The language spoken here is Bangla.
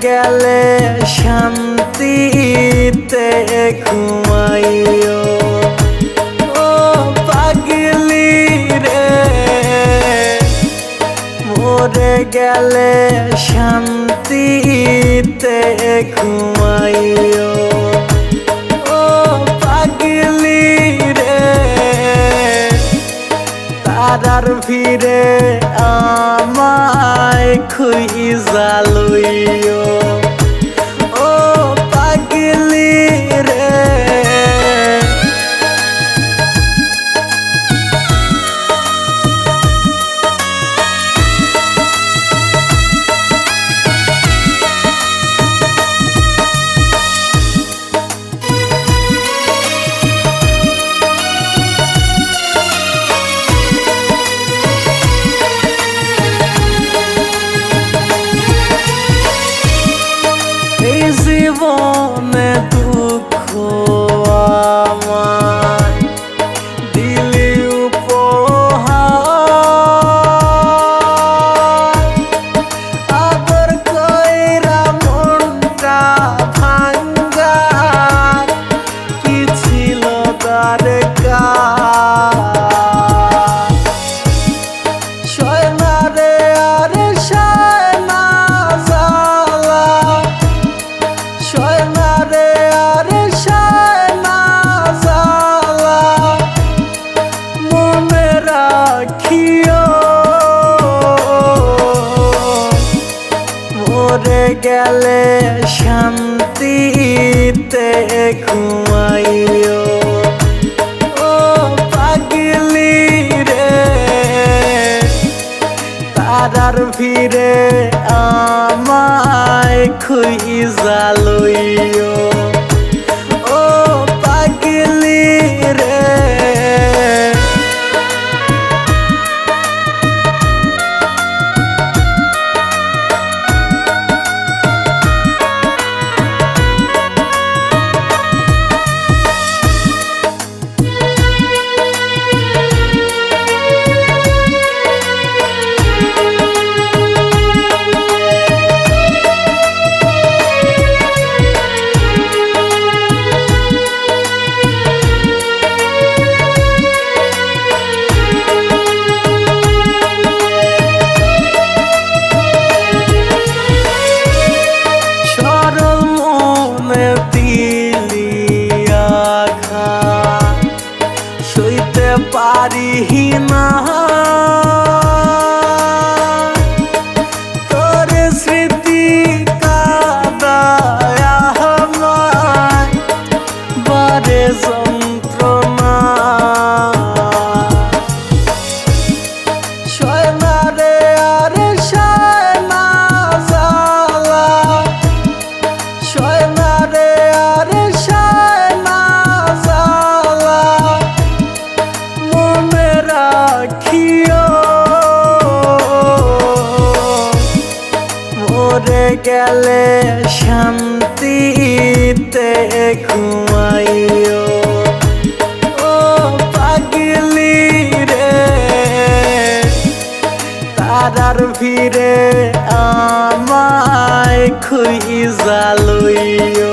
গেলে শান্তিতে ঘুমাইও ও পাগলি রে মরে গেলে শান্তিতে ঘুমাইও ও পাগলি রে তারার ভিড়ে আমায় খুঁজা লইও ও পাগলি রে জীবনে দুঃখ আমায় দিলি উপহার আদর কইরা মনটা ভাঙ্গা কি ছিল দরকার সয়না রে আরে সয়না জালা সয়না রে আরে সয়না জালা মনে রাখিও মরে গেলে শান্তিতে ঘুমাইও ও পাগলি রে তারার ভিড়ে আমায় খুঁজা লইও ও পাগলি রে সইতে পারি না তোর স্মৃতি কাদায় আমায় বারে যন্ত্রণা সয়না রে আরে সয়না জালা সয়না রে আরে সয়না জালা মনে রাখিও মরে গেলে শান্তিতে ঘুমাইও ও পাগলি রে তারার ভিড়ে আমায় খুঁজা লইও